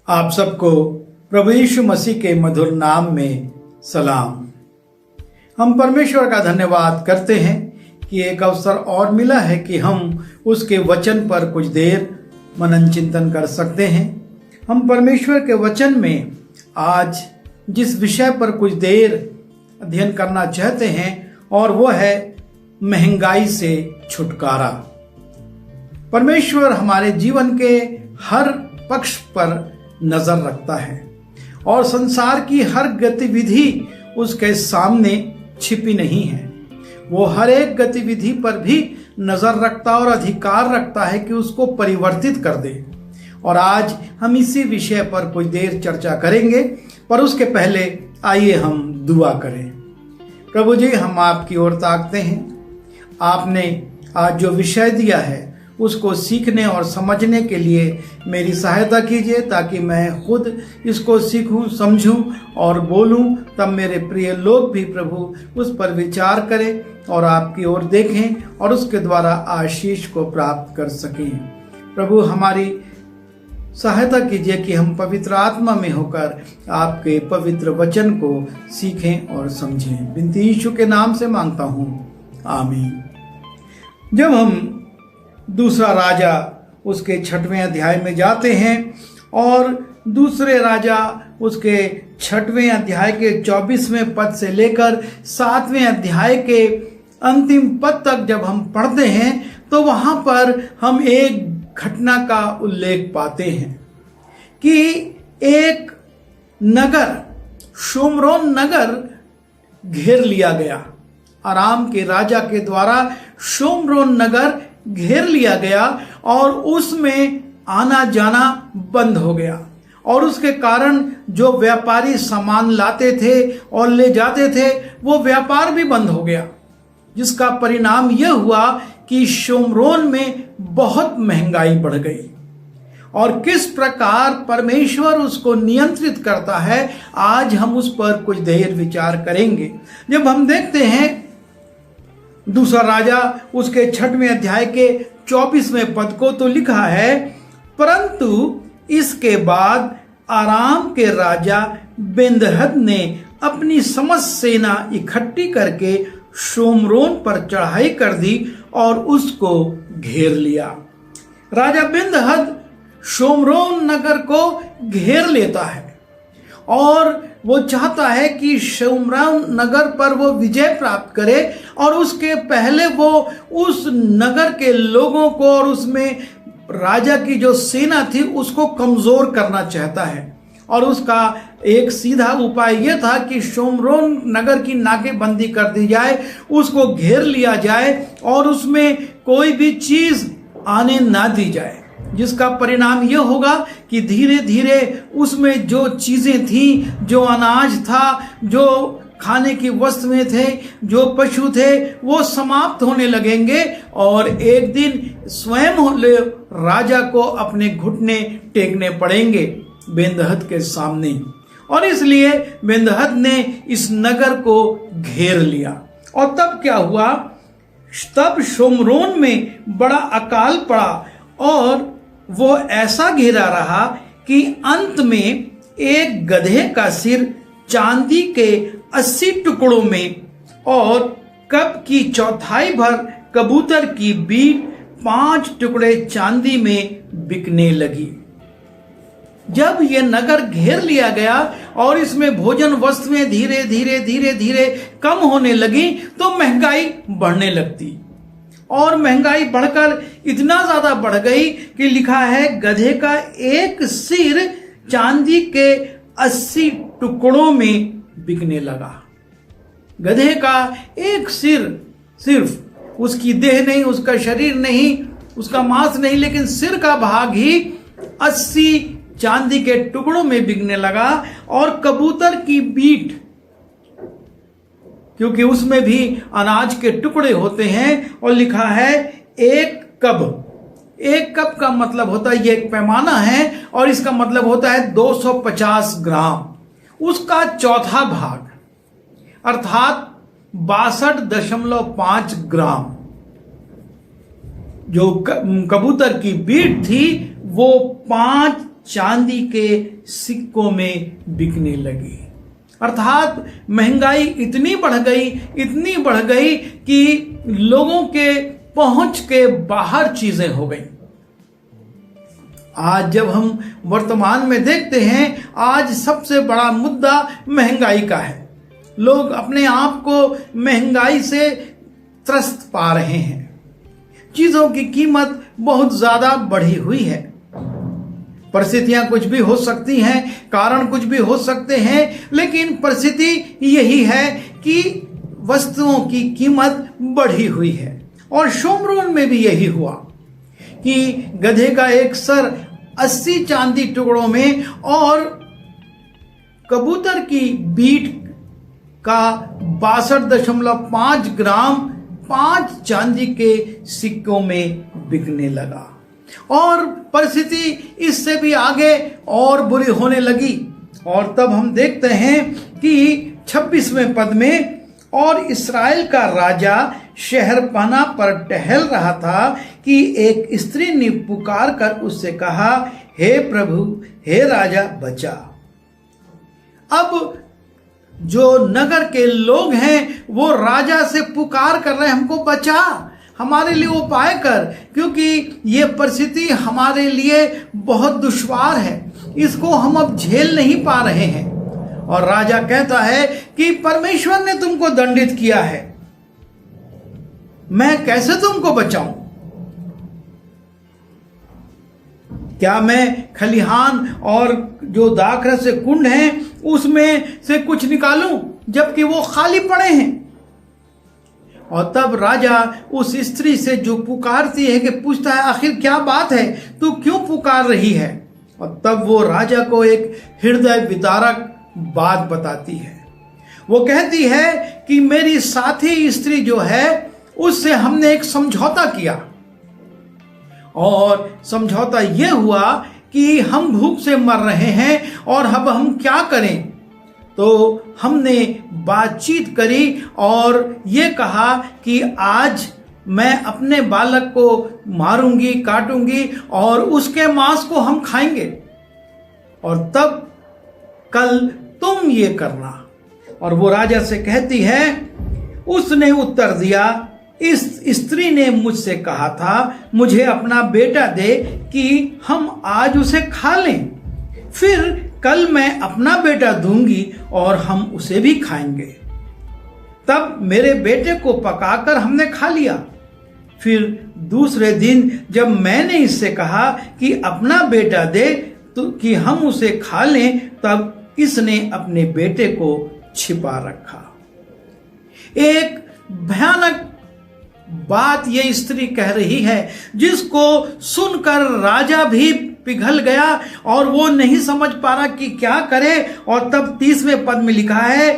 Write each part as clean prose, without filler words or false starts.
आप सबको प्रभु यीशु मसीह के मधुर नाम में सलाम। हम परमेश्वर का धन्यवाद करते हैं कि एक अवसर और मिला है कि हम उसके वचन पर कुछ देर मनन चिंतन कर सकते हैं। हम परमेश्वर के वचन में आज जिस विषय पर कुछ देर अध्ययन करना चाहते हैं और वो है महंगाई से छुटकारा। परमेश्वर हमारे जीवन के हर पक्ष पर नजर रखता है और संसार की हर गतिविधि उसके सामने छिपी नहीं है। वो हर एक गतिविधि पर भी नजर रखता और अधिकार रखता है कि उसको परिवर्तित कर दे। और आज हम इसी विषय पर कुछ देर चर्चा करेंगे, पर उसके पहले आइए हम दुआ करें। प्रभु जी, हम आपकी ओर ताकते हैं। आपने आज जो विषय दिया है उसको सीखने और समझने के लिए मेरी सहायता कीजिए, ताकि मैं खुद इसको सीखूं, समझूं और बोलूं। तब मेरे प्रिय लोग भी प्रभु उस पर विचार करें और आपकी ओर देखें और उसके द्वारा आशीष को प्राप्त कर सकें। प्रभु, हमारी सहायता कीजिए कि हम पवित्र आत्मा में होकर आपके पवित्र वचन को सीखें और समझें। बिनती यीशु के नाम से मांगता हूँ, आमीन। जब हम दूसरा राजा उसके 6वें अध्याय में जाते हैं और दूसरे राजा उसके 6वें अध्याय के 24वें पद से लेकर 7वें अध्याय के अंतिम पद तक जब हम पढ़ते हैं तो वहां पर हम एक घटना का उल्लेख पाते हैं कि एक नगर, शोम्रोन नगर घेर लिया गया। अराम के राजा के द्वारा शोम्रोन नगर घेर लिया गया और उसमें आना जाना बंद हो गया। और उसके कारण जो व्यापारी सामान लाते थे और ले जाते थे वो व्यापार भी बंद हो गया, जिसका परिणाम यह हुआ कि शोम्रोन में बहुत महंगाई बढ़ गई। और किस प्रकार परमेश्वर उसको नियंत्रित करता है, आज हम उस पर कुछ देर विचार करेंगे। जब हम देखते हैं दूसरा राजा उसके 6वें अध्याय के 24वें पद को, तो लिखा है, परंतु इसके बाद आराम के राजा बेंदहद ने अपनी समस्त सेना इकट्ठी करके शोम्रोन पर चढ़ाई कर दी और उसको घेर लिया। राजा बेंदहद शोम्रोन नगर को घेर लेता है और वो चाहता है कि शोम्रोन नगर पर वो विजय प्राप्त करे और उसके पहले वो उस नगर के लोगों को और उसमें राजा की जो सेना थी उसको कमजोर करना चाहता है। और उसका एक सीधा उपाय यह था कि शोम्रोन नगर की नाकेबंदी कर दी जाए, उसको घेर लिया जाए और उसमें कोई भी चीज आने ना दी जाए, जिसका परिणाम यह होगा कि धीरे धीरे उसमें जो चीजें थी, जो अनाज था, जो खाने की वस्तुएं थे, जो पशु थे, वो समाप्त होने लगेंगे और एक दिन स्वयं राजा को अपने घुटने टेकने पड़ेंगे बेंदहद के सामने। और इसलिए बेंदहद ने इस नगर को घेर लिया। और तब क्या हुआ, तब शोम्रोन में बड़ा अकाल पड़ा और वो ऐसा घेरा रहा कि अंत में एक गधे का सिर चांदी के 80 टुकड़ों में और कब की 1/4 भर कबूतर की बीट 5 टुकड़े चांदी में बिकने लगी। जब ये नगर घेर लिया गया और इसमें भोजन वस्तुएं धीरे धीरे धीरे धीरे कम होने लगी तो महंगाई बढ़ने लगती और महंगाई बढ़कर इतना ज्यादा बढ़ गई कि लिखा है गधे का एक सिर चांदी के 80 टुकड़ों में बिकने लगा। गधे का एक सिर, सिर्फ उसकी देह नहीं, उसका शरीर नहीं, उसका मांस नहीं, लेकिन सिर का भाग ही 80 चांदी के टुकड़ों में बिकने लगा। और कबूतर की बीट, क्योंकि उसमें भी अनाज के टुकड़े होते हैं, और लिखा है एक कब का मतलब होता है, ये एक पैमाना है और इसका मतलब होता है 250 ग्राम, उसका 1/4 भाग अर्थात 62.5 ग्राम जो कबूतर की बीट थी वो 5 चांदी के सिक्कों में बिकने लगी। अर्थात महंगाई इतनी बढ़ गई कि लोगों के पहुंच के बाहर चीजें हो गई। आज जब हम वर्तमान में देखते हैं, आज सबसे बड़ा मुद्दा महंगाई का है। लोग अपने आप को महंगाई से त्रस्त पा रहे हैं। चीजों की कीमत बहुत ज्यादा बढ़ी हुई है। परिस्थितियां कुछ भी हो सकती हैं, कारण कुछ भी हो सकते हैं, लेकिन परिस्थिति यही है कि वस्तुओं की कीमत बढ़ी हुई है। और शोमरोन में भी यही हुआ कि गधे का एक सर 80 चांदी टुकड़ों में और कबूतर की बीट का 62.5 ग्राम 5 चांदी के सिक्कों में बिकने लगा। और परिस्थिति इससे भी आगे और बुरी होने लगी। और तब हम देखते हैं कि 26वें पद में, और इस्राएल का राजा शहरपनाह पर टहल रहा था कि एक स्त्री ने पुकार कर उससे कहा, हे प्रभु, हे राजा, बचा। अब जो नगर के लोग हैं वो राजा से पुकार कर रहे हैं, हमको बचा, हमारे लिए उपाय कर, क्योंकि ये परिस्थिति हमारे लिए बहुत दुश्वार है, इसको हम अब झेल नहीं पा रहे हैं। और राजा कहता है कि परमेश्वर ने तुमको दंडित किया है, मैं कैसे तुमको बचाऊं? क्या मैं खलिहान और जो दाखरस से कुंड हैं उसमें से कुछ निकालूं जबकि वो खाली पड़े हैं? और तब राजा उस स्त्री से जो पुकारती है कि पूछता है, आखिर क्या बात है, तू क्यों पुकार रही है? और तब वो राजा को एक हृदय विदारक बात बताती है। वो कहती है कि मेरी साथी स्त्री जो है उससे हमने एक समझौता किया, और समझौता यह हुआ कि हम भूख से मर रहे हैं और अब हम क्या करें? तो हमने बातचीत करी और ये कहा कि आज मैं अपने बालक को मारूंगी, काटूंगी और उसके मांस को हम खाएंगे, और तब कल तुम ये करना। और वो राजा से कहती है, उसने उत्तर दिया, इस स्त्री ने मुझसे कहा था मुझे अपना बेटा दे कि हम आज उसे खा लें, फिर कल मैं अपना बेटा दूंगी और हम उसे भी खाएंगे। तब मेरे बेटे को पकाकर हमने खा लिया। फिर दूसरे दिन जब मैंने इससे कहा कि अपना बेटा दे तो कि हम उसे खा लें, तब इसने अपने बेटे को छिपा रखा। एक भयानक बात ये स्त्री कह रही है जिसको सुनकर राजा भी पिघल गया और वो नहीं समझ पा रहा कि क्या करे। और तब 30वें पद में लिखा है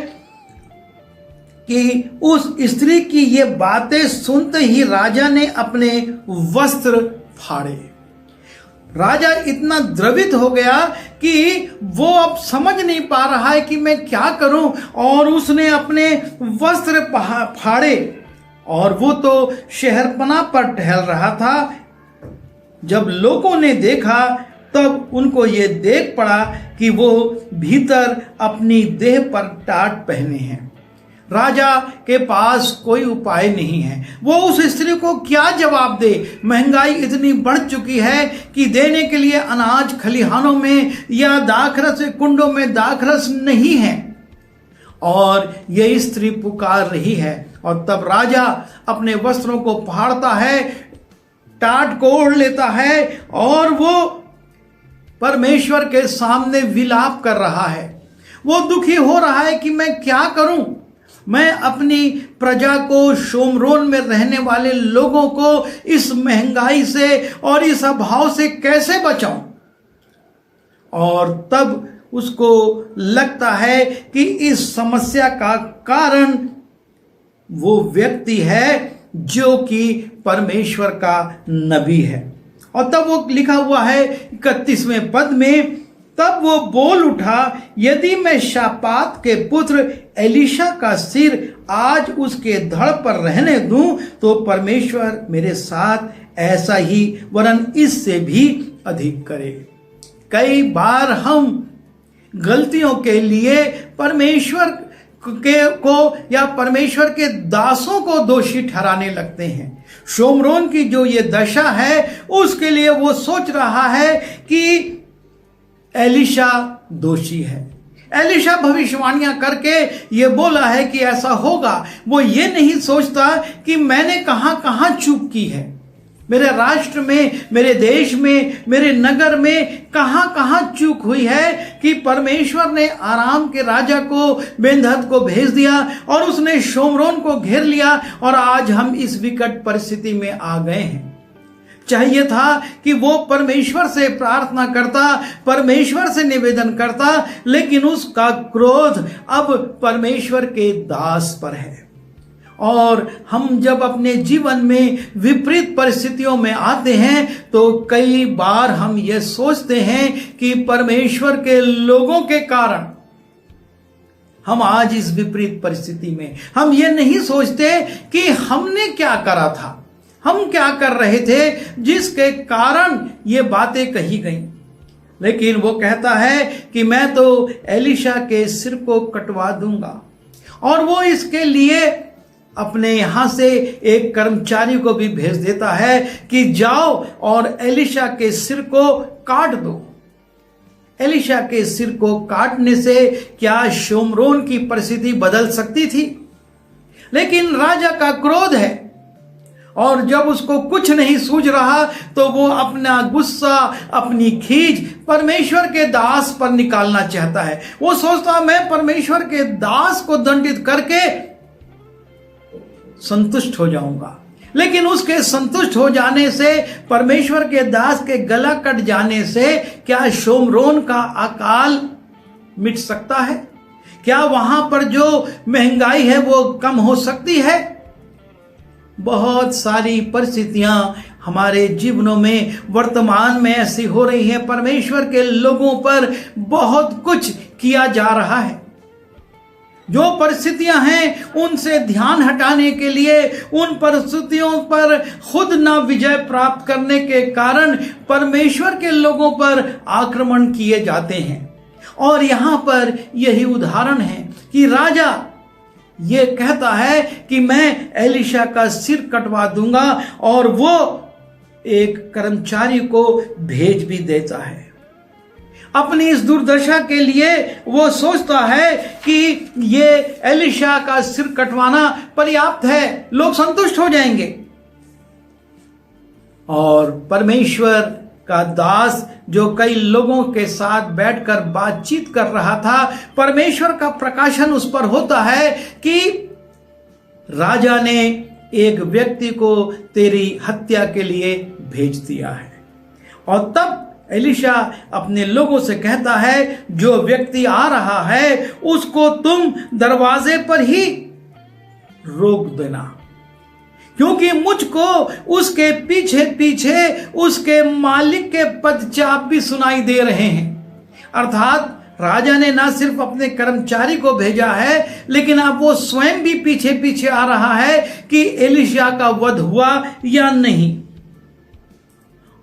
कि उस स्त्री की ये बातें सुनते ही राजा ने अपने वस्त्र फाड़े। राजा इतना द्रवित हो गया कि वो अब समझ नहीं पा रहा है कि मैं क्या करूं, और उसने अपने वस्त्र फाड़े। और वो तो शहरपनाह पर टहल रहा था। जब लोगों ने देखा तब उनको ये देख पड़ा कि वो भीतर अपनी देह पर टाट पहने हैं। राजा के पास कोई उपाय नहीं है, वो उस स्त्री को क्या जवाब दे? महंगाई इतनी बढ़ चुकी है कि देने के लिए अनाज खलिहानों में या दाखरस कुंडों में दाखरस नहीं है, और ये स्त्री पुकार रही है। और तब राजा अपने वस्त्रों को फाड़ता है, टाट को ओढ़ लेता है और वो परमेश्वर के सामने विलाप कर रहा है। वो दुखी हो रहा है कि मैं क्या करूं, मैं अपनी प्रजा को, शोमरोन में रहने वाले लोगों को इस महंगाई से और इस अभाव से कैसे बचाऊं। और तब उसको लगता है कि इस समस्या का कारण वो व्यक्ति है जो कि परमेश्वर का नबी है। और तब वो लिखा हुआ है 31वें पद में, तब वो बोल उठा, यदि मैं शापात के पुत्र एलीशा का सिर आज उसके धड़ पर रहने दूं तो परमेश्वर मेरे साथ ऐसा ही वरन इससे भी अधिक करे। कई बार हम गलतियों के लिए परमेश्वर को या परमेश्वर के दासों को दोषी ठहराने लगते हैं। शोमरोन की जो ये दशा है उसके लिए वो सोच रहा है कि एलीशा दोषी है। एलीशा भविष्यवाणियां करके ये बोला है कि ऐसा होगा। वो ये नहीं सोचता कि मैंने कहां कहां चूक की है, मेरे राष्ट्र में, मेरे देश में, मेरे नगर में कहां कहां चूक हुई है कि परमेश्वर ने आराम के राजा को, बेन्हदद को भेज दिया और उसने शोमरोन को घेर लिया और आज हम इस विकट परिस्थिति में आ गए हैं। चाहिए था कि वो परमेश्वर से प्रार्थना करता, परमेश्वर से निवेदन करता, लेकिन उसका क्रोध अब परमेश्वर के दास पर है। और हम जब अपने जीवन में विपरीत परिस्थितियों में आते हैं तो कई बार हम ये सोचते हैं कि परमेश्वर के लोगों के कारण हम आज इस विपरीत परिस्थिति में, हम ये नहीं सोचते कि हमने क्या करा था, हम क्या कर रहे थे जिसके कारण ये बातें कही गई। लेकिन वो कहता है कि मैं तो एलीशा के सिर को कटवा दूंगा। और वो इसके लिए अपने यहां से एक कर्मचारी को भी भेज देता है कि जाओ और एलीशा के सिर को काट दो। एलीशा के सिर को काटने से क्या शोमरोन की परिस्थिति बदल सकती थी? लेकिन राजा का क्रोध है और जब उसको कुछ नहीं सूझ रहा तो वो अपना गुस्सा, अपनी खीज परमेश्वर के दास पर निकालना चाहता है। वो सोचता मैं परमेश्वर के दास को दंडित करके संतुष्ट हो जाऊंगा। लेकिन उसके संतुष्ट हो जाने से, परमेश्वर के दास के गला कट जाने से क्या शोमरोन का अकाल मिट सकता है? क्या वहां पर जो महंगाई है वो कम हो सकती है? बहुत सारी परिस्थितियां हमारे जीवनों में वर्तमान में ऐसी हो रही हैं। परमेश्वर के लोगों पर बहुत कुछ किया जा रहा है। जो परिस्थितियां हैं उनसे ध्यान हटाने के लिए, उन परिस्थितियों पर खुद ना विजय प्राप्त करने के कारण परमेश्वर के लोगों पर आक्रमण किए जाते हैं। और यहां पर यही उदाहरण है कि राजा ये कहता है कि मैं एलीशा का सिर कटवा दूंगा और वो एक कर्मचारी को भेज भी देता है। अपनी इस दुर्दशा के लिए वो सोचता है कि ये एलीशा का सिर कटवाना पर्याप्त है, लोग संतुष्ट हो जाएंगे। और परमेश्वर का दास जो कई लोगों के साथ बैठकर बातचीत कर रहा था, परमेश्वर का प्रकाशन उस पर होता है कि राजा ने एक व्यक्ति को तेरी हत्या के लिए भेज दिया है। और तब एलीशा अपने लोगों से कहता है जो व्यक्ति आ रहा है उसको तुम दरवाजे पर ही रोक देना, क्योंकि मुझको उसके पीछे पीछे उसके मालिक के पदचाप भी सुनाई दे रहे हैं। अर्थात राजा ने ना सिर्फ अपने कर्मचारी को भेजा है, लेकिन अब वो स्वयं भी पीछे पीछे आ रहा है कि एलीशा का वध हुआ या नहीं।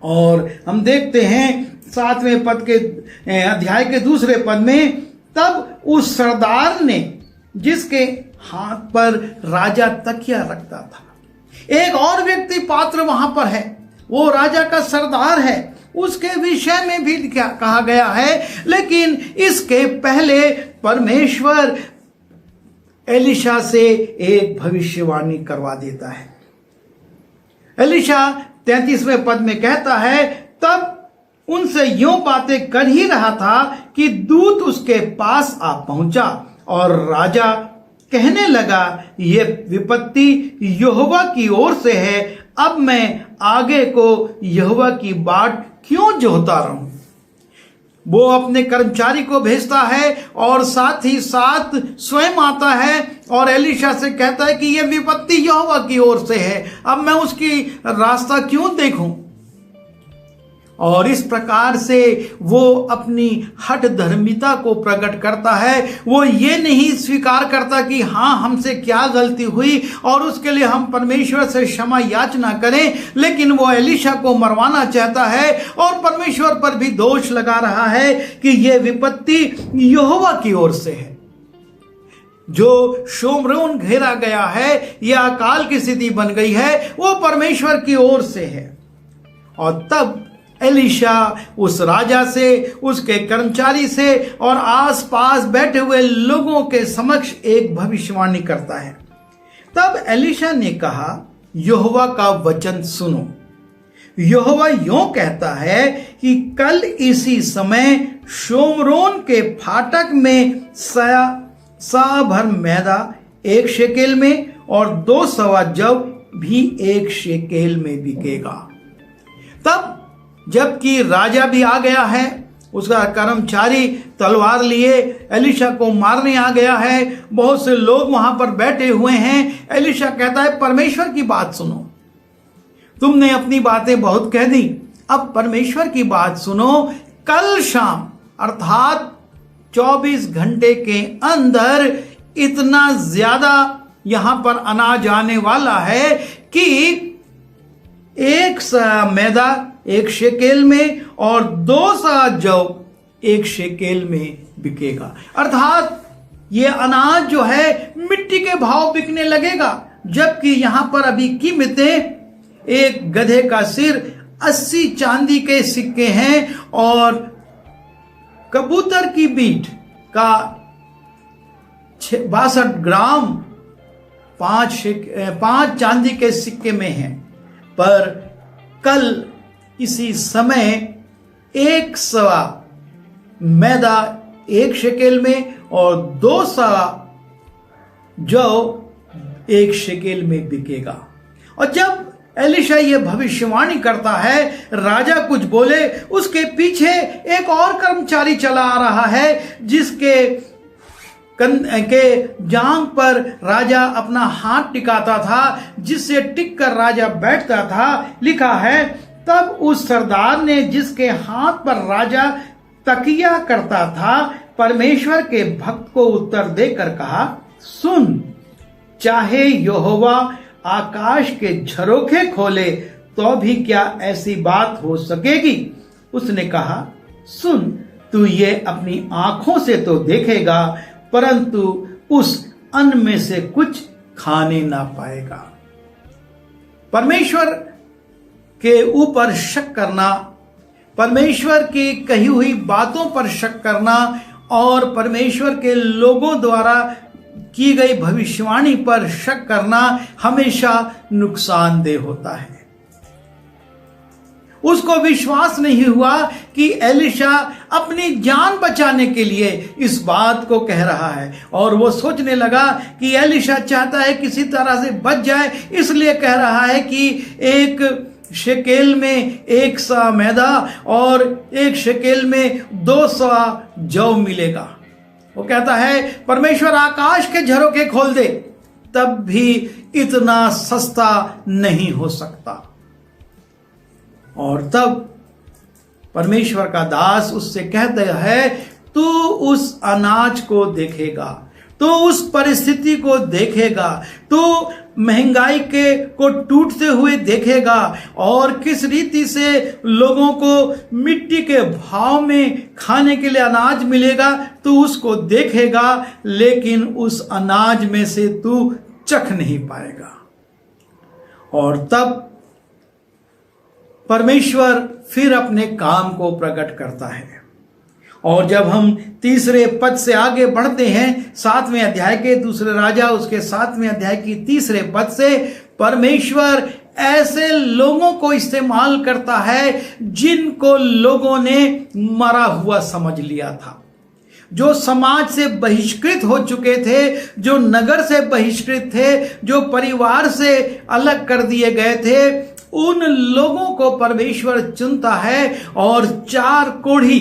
और हम देखते हैं 7वें पद के अध्याय के 2 पद में, तब उस सरदार ने, जिसके हाथ पर राजा तकिया रखता था, एक और व्यक्ति पात्र वहां पर है, वो राजा का सरदार है, उसके विषय में भी क्या कहा गया है। लेकिन इसके पहले परमेश्वर एलीशा से एक भविष्यवाणी करवा देता है। एलीशा 33वें पद में कहता है, तब उनसे यूं बातें कर ही रहा था कि दूत उसके पास आ पहुंचा और राजा कहने लगा, ये विपत्ति यहोवा की ओर से है, अब मैं आगे को यहोवा की बाट क्यों जोहता रहूं। वो अपने कर्मचारी को भेजता है और साथ ही साथ स्वयं आता है और एलीशा से कहता है कि यह विपत्ति यहोवा की ओर से है, अब मैं उसकी रास्ता क्यों देखूं। और इस प्रकार से वो अपनी हठ धर्मिता को प्रकट करता है। वो ये नहीं स्वीकार करता कि हाँ हमसे क्या गलती हुई और उसके लिए हम परमेश्वर से क्षमा याचना करें, लेकिन वो एलीशा को मरवाना चाहता है और परमेश्वर पर भी दोष लगा रहा है कि ये विपत्ति यहोवा की ओर से है। जो शोम्रोन घेरा गया है, यह अकाल की स्थिति बन गई है, वो परमेश्वर की ओर से है। और तब एलीशा उस राजा से, उसके कर्मचारी से और आसपास बैठे हुए लोगों के समक्ष एक भविष्यवाणी करता है। तब एलीशा ने कहा, यहोवा का वचन सुनो। यहोवा यों कहता है कि कल इसी समय शोम्रोन के फाटक में सा भर मैदा 1 शेकेल में और 2 सवा जव भी 1 शेकेल में बिकेगा। तब जबकि राजा भी आ गया है, उसका कर्मचारी तलवार लिए एलीशा को मारने आ गया है, बहुत से लोग वहां पर बैठे हुए हैं। एलीशा कहता है, परमेश्वर की बात सुनो। तुमने अपनी बातें बहुत कह दी, अब परमेश्वर की बात सुनो। कल शाम अर्थात 24 घंटे के अंदर इतना ज्यादा यहां पर अनाज आने वाला है कि 1 सा मैदा 1 शेकेल में और 2 सा जौ 1 शेकेल में बिकेगा। अर्थात ये अनाज जो है मिट्टी के भाव बिकने लगेगा, जबकि यहां पर अभी कीमतें, एक गधे का सिर 80 चांदी के सिक्के हैं और कबूतर की बीट का 62 ग्राम 5 चांदी के सिक्के में है। पर कल इसी समय 1 सवा मैदा 1 शेकेल में और 2 सवा जौ 1 शेकेल में बिकेगा। और जब एलीशा ये भविष्यवाणी करता है, राजा कुछ बोले, उसके पीछे एक और कर्मचारी चला आ रहा है, जिसके जांघ पर राजा अपना हाथ टिकाता था, जिससे टिक कर राजा बैठता था। लिखा है, तब उस सरदार ने, जिसके हाथ पर राजा तकिया करता था, परमेश्वर के भक्त को उत्तर देकर कहा, सुन, चाहे यहोवा आकाश के झरोखे खोले तो भी क्या ऐसी बात हो सकेगी? उसने कहा, सुन, तू ये अपनी आंखों से तो देखेगा, परंतु उस अन्न में से कुछ खाने ना पाएगा। परमेश्वर के ऊपर शक करना, परमेश्वर की कही हुई बातों पर शक करना और परमेश्वर के लोगों द्वारा की गई भविष्यवाणी पर शक करना हमेशा नुकसानदेह होता है। उसको विश्वास नहीं हुआ कि एलीशा अपनी जान बचाने के लिए इस बात को कह रहा है, और वो सोचने लगा कि एलीशा चाहता है किसी तरह से बच जाए, इसलिए कह रहा है कि 1 शेकेल में 1 सा मैदा और 1 शेकेल में 2 सा जौ मिलेगा। वो कहता है, परमेश्वर आकाश के झरोखे खोल दे, तब भी इतना सस्ता नहीं हो सकता। और तब परमेश्वर का दास उससे कहता है, तू उस अनाज को देखेगा, तो उस परिस्थिति को देखेगा, तो महंगाई को टूटते हुए देखेगा और किस रीति से लोगों को मिट्टी के भाव में खाने के लिए अनाज मिलेगा, तू उसको देखेगा, लेकिन उस अनाज में से तू चख नहीं पाएगा। और तब परमेश्वर फिर अपने काम को प्रकट करता है। और जब हम 3 पद से आगे बढ़ते हैं, 7वें अध्याय के 2 राजा उसके 7वें अध्याय की 3 पद से, परमेश्वर ऐसे लोगों को इस्तेमाल करता है जिनको लोगों ने मरा हुआ समझ लिया था, जो समाज से बहिष्कृत हो चुके थे, जो नगर से बहिष्कृत थे, जो परिवार से अलग कर दिए गए थे। उन लोगों को परमेश्वर चुनता है और 4 कोढ़ी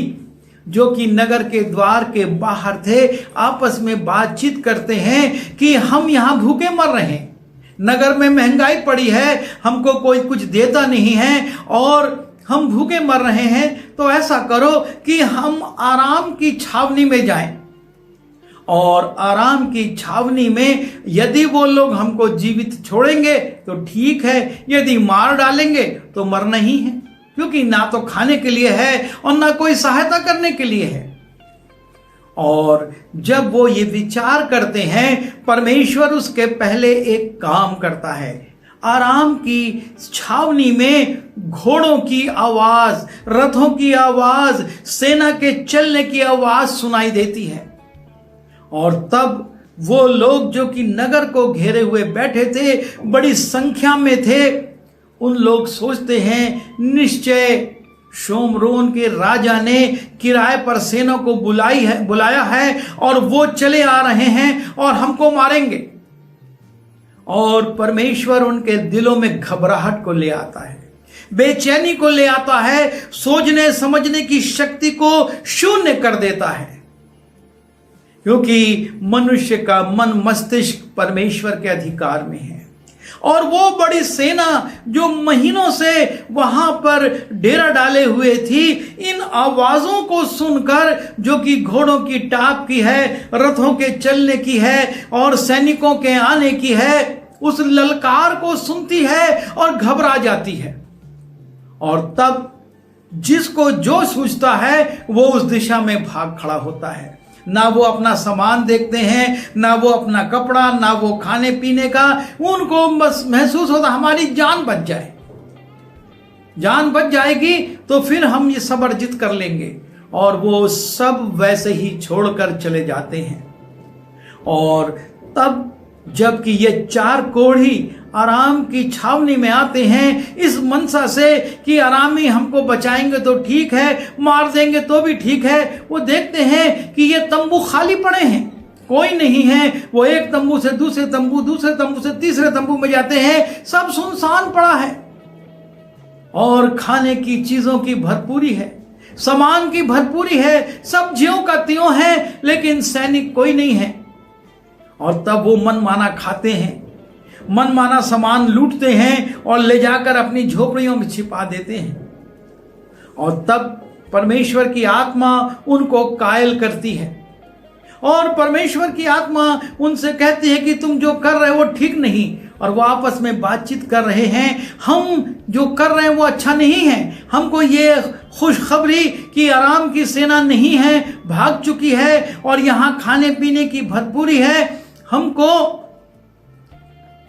जो कि नगर के द्वार के बाहर थे, आपस में बातचीत करते हैं कि हम यहां भूखे मर रहे हैं, नगर में महंगाई पड़ी है, हमको कोई कुछ देता नहीं है और हम भूखे मर रहे हैं तो ऐसा करो कि हम आराम की छावनी में जाएं, और आराम की छावनी में यदि वो लोग हमको जीवित छोड़ेंगे तो ठीक है, यदि मार डालेंगे तो मरना ही है, क्योंकि ना तो खाने के लिए है और ना कोई सहायता करने के लिए है। और जब वो ये विचार करते हैं, परमेश्वर उसके पहले एक काम करता है। आराम की छावनी में घोड़ों की आवाज, रथों की आवाज, सेना के चलने की आवाज सुनाई देती है। और तब वो लोग जो कि नगर को घेरे हुए बैठे थे, बड़ी संख्या में थे, उन लोग सोचते हैं निश्चय शोमरोन के राजा ने किराए पर सेना को बुलाया है और वो चले आ रहे हैं और हमको मारेंगे। और परमेश्वर उनके दिलों में घबराहट को ले आता है, बेचैनी को ले आता है, सोचने समझने की शक्ति को शून्य कर देता है, क्योंकि मनुष्य का मन मस्तिष्क परमेश्वर के अधिकार में है। और वो बड़ी सेना जो महीनों से वहां पर डेरा डाले हुए थी, इन आवाजों को सुनकर, जो कि घोड़ों की टाप की है, रथों के चलने की है और सैनिकों के आने की है, उस ललकार को सुनती है और घबरा जाती है। और तब जिसको जो सूझता है वो उस दिशा में भाग खड़ा होता है। ना वो अपना सामान देखते हैं, ना वो अपना कपड़ा, ना वो खाने पीने का, उनको बस महसूस होता हमारी जान बच जाए, जान बच जाएगी तो फिर हम ये सब अर्जित कर लेंगे। और वो सब वैसे ही छोड़कर चले जाते हैं। और तब जबकि ये 4 कोढ़ी आराम की छावनी में आते हैं इस मनसा से कि आरामी हमको बचाएंगे तो ठीक है, मार देंगे तो भी ठीक है, वो देखते हैं कि ये तंबू खाली पड़े हैं, कोई नहीं है। वो एक तंबू से दूसरे तंबू, दूसरे तंबू से तीसरे तंबू में जाते हैं, सब सुनसान पड़ा है और खाने की चीजों की भरपूरी है, सामान की भरपूरी है, सब्जियों का त्यों है, लेकिन सैनिक कोई नहीं है। और तब वो मनमाना खाते हैं, मनमाना सामान लूटते हैं और ले जाकर अपनी झोपड़ियों में छिपा देते हैं। और तब परमेश्वर की आत्मा उनको कायल करती है और परमेश्वर की आत्मा उनसे कहती है कि तुम जो कर रहे हो वो ठीक नहीं। और वो आपस में बातचीत कर रहे हैं, हम जो कर रहे हैं वो अच्छा नहीं है, हमको ये खुशखबरी कि आराम की सेना नहीं है, भाग चुकी है और यहाँ खाने पीने की भरपूरी है, हमको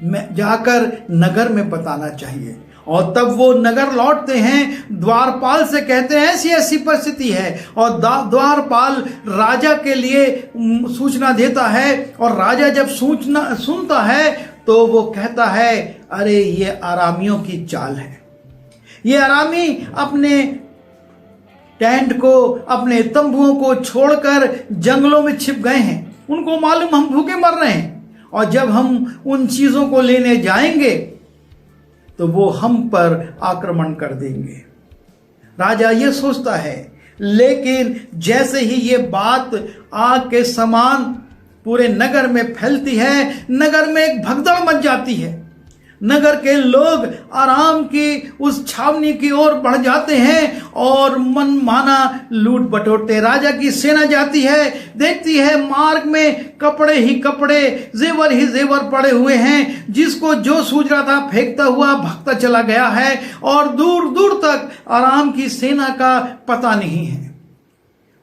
जाकर नगर में बताना चाहिए। और तब वो नगर लौटते हैं, द्वारपाल से कहते हैं ऐसी ऐसी परिस्थिति है, और द्वारपाल राजा के लिए सूचना देता है। और राजा जब सूचना सुनता है तो वो कहता है अरे ये आरामियों की चाल है, ये आरामी अपने टेंट को, अपने तंबुओं को छोड़कर जंगलों में छिप गए हैं, उनको मालूम हम भूखे मर रहे हैं और जब हम उन चीजों को लेने जाएंगे तो वो हम पर आक्रमण कर देंगे। राजा ये सोचता है, लेकिन जैसे ही ये बात आग के समान पूरे नगर में फैलती है, नगर में एक भगदड़ मच जाती है। नगर के लोग आराम की उस छावनी की ओर बढ़ जाते हैं और मनमाना लूट बटोरते। राजा की सेना जाती है, देखती है मार्ग में कपड़े ही कपड़े, जेवर ही जेवर पड़े हुए हैं, जिसको जो सूझ रहा था फेंकता हुआ भागता चला गया है और दूर दूर तक आराम की सेना का पता नहीं है।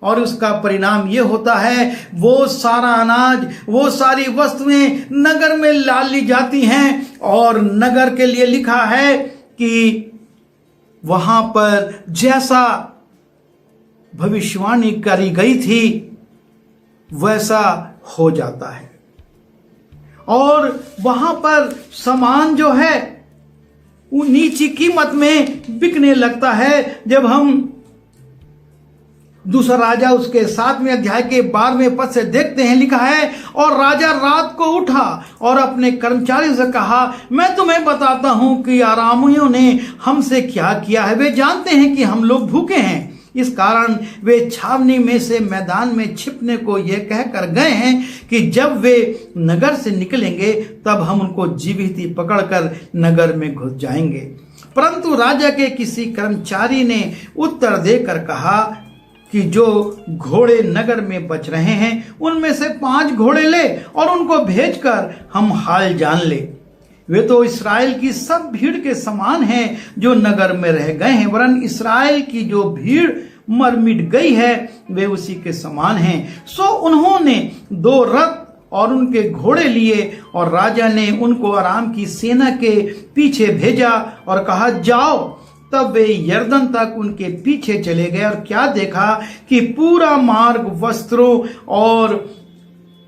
और उसका परिणाम ये होता है वो सारा अनाज, वो सारी वस्तुएं नगर में डाल ली जाती हैं और नगर के लिए लिखा है कि वहां पर जैसा भविष्यवाणी करी गई थी वैसा हो जाता है। और वहां पर सामान जो है वो नीची कीमत में बिकने लगता है। जब हम दूसरा राजा उसके 7वें अध्याय के 12वें पद से देखते हैं, लिखा है और राजा रात को उठा और अपने कर्मचारियों से कहा, मैं तुम्हें बताता हूं कि आरामियों ने हमसे क्या किया है। वे जानते हैं कि हम लोग भूखे हैं, इस कारण वे छावनी में से मैदान में छिपने को यह कहकर गए हैं कि जब वे नगर से निकलेंगे तब हम उनको जीवित ही पकड़कर नगर में घुस जाएंगे। परंतु राजा के किसी कर्मचारी ने उत्तर देकर कहा कि जो घोड़े नगर में बच रहे हैं उनमें से 5 घोड़े ले और उनको भेजकर हम हाल जान ले। वे तो इस्राएल की सब भीड़ के समान हैं जो नगर में रह गए हैं, वरन इस्राएल की जो भीड़ मर मिट गई है वे उसी के समान हैं। सो उन्होंने 2 रथ और उनके घोड़े लिए और राजा ने उनको अराम की सेना के पीछे भेजा और कहा जाओ। तब वे यरदन तक उनके पीछे चले गए और क्या देखा कि पूरा मार्ग वस्त्रों और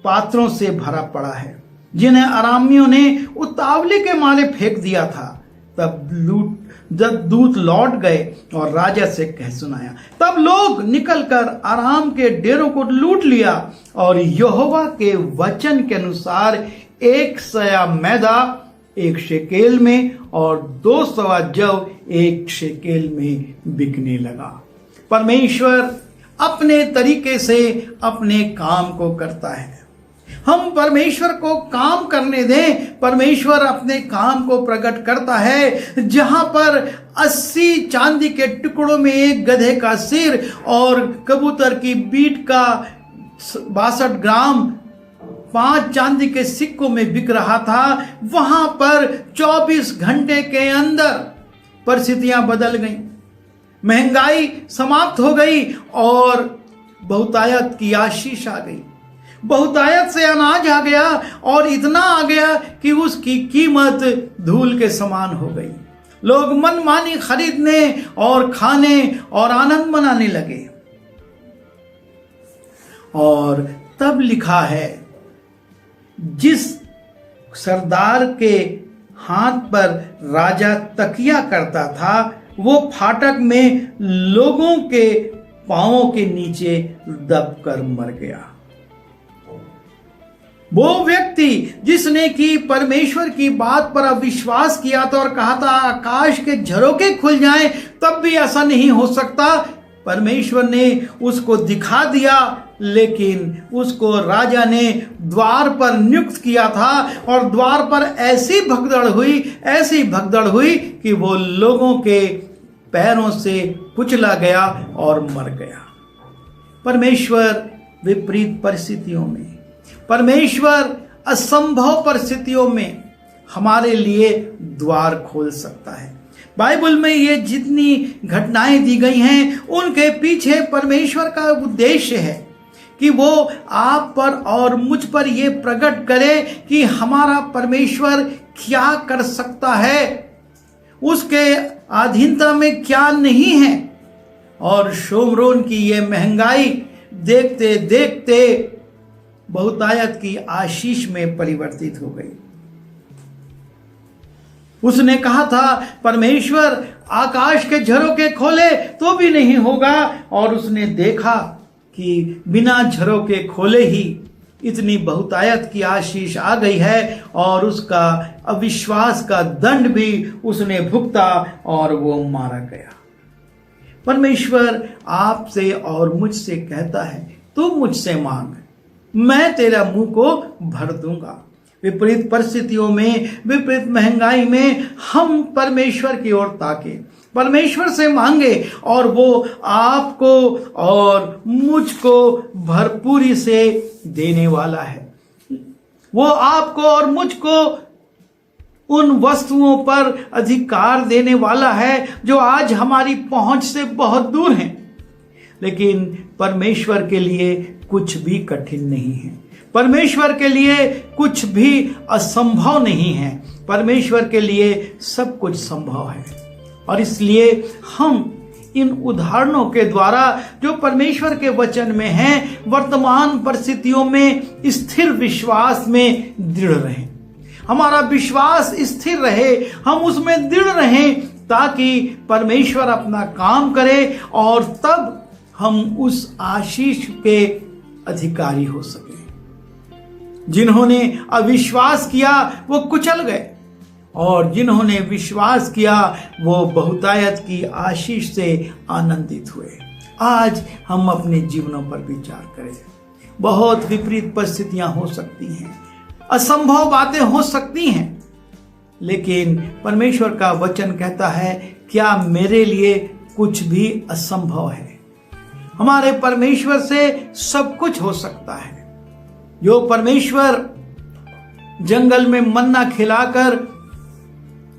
पात्रों से भरा पड़ा है जिन्हें अरामियों ने उतावली के मारे फेंक दिया था। जब दूत लौट गए और राजा से कह सुनाया, तब लोग निकलकर आराम के डेरों को लूट लिया और यहोवा के वचन के अनुसार 1 सया मैदा 1 शेकेल में और 2 सवा जव 1 शेकेल में बिकने लगा। परमेश्वर अपने तरीके से अपने काम को करता है। हम परमेश्वर को काम करने दें। परमेश्वर अपने काम को प्रकट करता है। जहां पर 80 चांदी के टुकड़ों में 1 गधे का सिर और कबूतर की बीट का 62 ग्राम 5 चांदी के सिक्कों में बिक रहा था, वहां पर 24 घंटे के अंदर परिस्थितियां बदल गईं, महंगाई समाप्त हो गई और बहुतायत की आशीष आ गई। बहुतायत से अनाज आ गया और इतना आ गया कि उसकी कीमत धूल के समान हो गई। लोग मनमानी खरीदने और खाने और आनंद मनाने लगे। और तब लिखा है, जिस सरदार के हाथ पर राजा तकिया करता था वो फाटक में लोगों के पांवों के नीचे दबकर मर गया। वो व्यक्ति जिसने कि परमेश्वर की बात पर अविश्वास किया था और कहा था आकाश के झरोखे खुल जाएं, तब भी ऐसा नहीं हो सकता। परमेश्वर ने उसको दिखा दिया, लेकिन उसको राजा ने द्वार पर नियुक्त किया था और द्वार पर ऐसी भगदड़ हुई कि वो लोगों के पैरों से कुचला गया और मर गया। परमेश्वर विपरीत परिस्थितियों में, परमेश्वर असंभव परिस्थितियों में हमारे लिए द्वार खोल सकता है। बाइबल में ये जितनी घटनाएं दी गई हैं उनके पीछे परमेश्वर का उद्देश्य है कि वो आप पर और मुझ पर ये प्रकट करे कि हमारा परमेश्वर क्या कर सकता है, उसके अधीनता में क्या नहीं है। और शोमरोन की ये महंगाई देखते देखते बहुतायत की आशीष में परिवर्तित हो गई। उसने कहा था परमेश्वर आकाश के झरोखे खोले तो भी नहीं होगा, और उसने देखा कि बिना झरोखे खोले ही इतनी बहुतायत की आशीष आ गई है और उसका अविश्वास का दंड भी उसने भुगता और वो मारा गया। परमेश्वर आपसे और मुझसे कहता है, तू मुझसे मांग, मैं तेरा मुंह को भर दूंगा। विपरीत परिस्थितियों में, विपरीत महंगाई में हम परमेश्वर की ओर ताके, परमेश्वर से मांगे और वो आपको और मुझको भरपूरी से देने वाला है। वो आपको और मुझको उन वस्तुओं पर अधिकार देने वाला है जो आज हमारी पहुंच से बहुत दूर हैं। लेकिन परमेश्वर के लिए कुछ भी कठिन नहीं है, परमेश्वर के लिए कुछ भी असंभव नहीं है, परमेश्वर के लिए सब कुछ संभव है। और इसलिए हम इन उदाहरणों के द्वारा जो परमेश्वर के वचन में हैं, वर्तमान परिस्थितियों में स्थिर विश्वास में दृढ़ रहें। हमारा विश्वास स्थिर रहे, हम उसमें दृढ़ रहें, ताकि परमेश्वर अपना काम करे और तब हम उस आशीष के अधिकारी हो सके। जिन्होंने अविश्वास किया वो कुचल गए और जिन्होंने विश्वास किया वो बहुतायत की आशीष से आनंदित हुए। आज हम अपने जीवनों पर विचार करें। बहुत विपरीत परिस्थितियां हो सकती हैं, असंभव बातें हो सकती हैं, लेकिन परमेश्वर का वचन कहता है, क्या मेरे लिए कुछ भी असंभव है? हमारे परमेश्वर से सब कुछ हो सकता है। जो परमेश्वर जंगल में मन्ना खिलाकर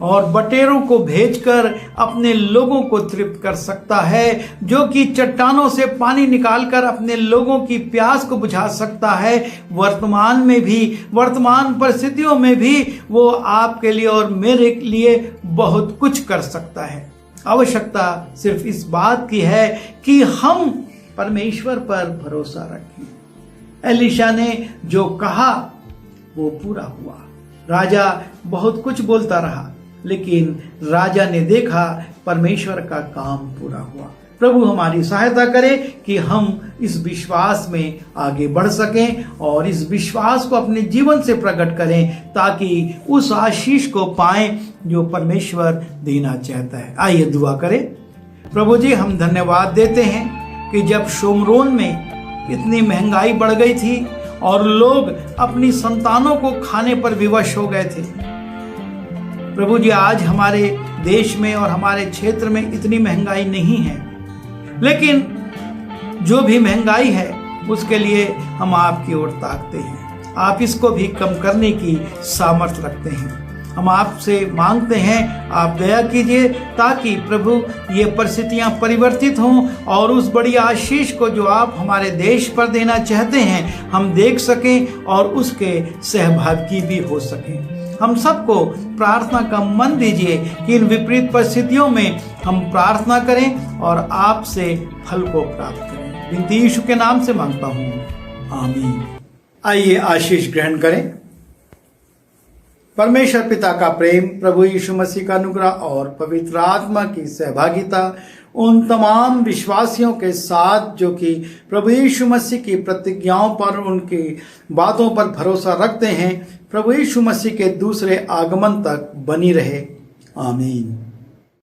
और बटेरों को भेजकर अपने लोगों को तृप्त कर सकता है, जो कि चट्टानों से पानी निकालकर अपने लोगों की प्यास को बुझा सकता है, वर्तमान में भी, वर्तमान परिस्थितियों में भी वो आपके लिए और मेरे लिए बहुत कुछ कर सकता है। आवश्यकता सिर्फ इस बात की है कि हम परमेश्वर पर भरोसा रखें। एलीशा ने जो कहा वो पूरा हुआ। राजा बहुत कुछ बोलता रहा, लेकिन राजा ने देखा परमेश्वर का काम पूरा हुआ। प्रभु हमारी सहायता करे कि हम इस विश्वास में आगे बढ़ सकें और इस विश्वास को अपने जीवन से प्रकट करें, ताकि उस आशीष को पाएं जो परमेश्वर देना चाहता है। आइए दुआ करें। प्रभु जी, हम धन्यवाद देते हैं कि जब शोमरोन में इतनी महंगाई बढ़ गई थी और लोग अपनी संतानों को खाने पर विवश हो गए थे, प्रभु जी आज हमारे देश में और हमारे क्षेत्र में इतनी महंगाई नहीं है, लेकिन जो भी महंगाई है उसके लिए हम आपकी ओर ताकते हैं। आप इसको भी कम करने की सामर्थ्य रखते हैं। हम आपसे मांगते हैं, आप दया कीजिए ताकि प्रभु ये परिस्थितियां परिवर्तित हों और उस बड़ी आशीष को जो आप हमारे देश पर देना चाहते हैं हम देख सकें और उसके सहभागी भी हो सकें। हम सबको प्रार्थना का मन दीजिए कि इन विपरीत परिस्थितियों में हम प्रार्थना करें और आपसे फल को प्राप्त करें। विनती यीशु के नाम से मांगता हूँ, आमीन। आइए आशीष ग्रहण करें। परमेश्वर पिता का प्रेम, प्रभु यीशु मसीह का अनुग्रह और पवित्र आत्मा की सहभागिता उन तमाम विश्वासियों के साथ जो कि प्रभु यीशु मसीह की प्रतिज्ञाओं पर, उनकी बातों पर भरोसा रखते हैं, प्रभु यीशु मसीह के दूसरे आगमन तक बनी रहे। आमीन।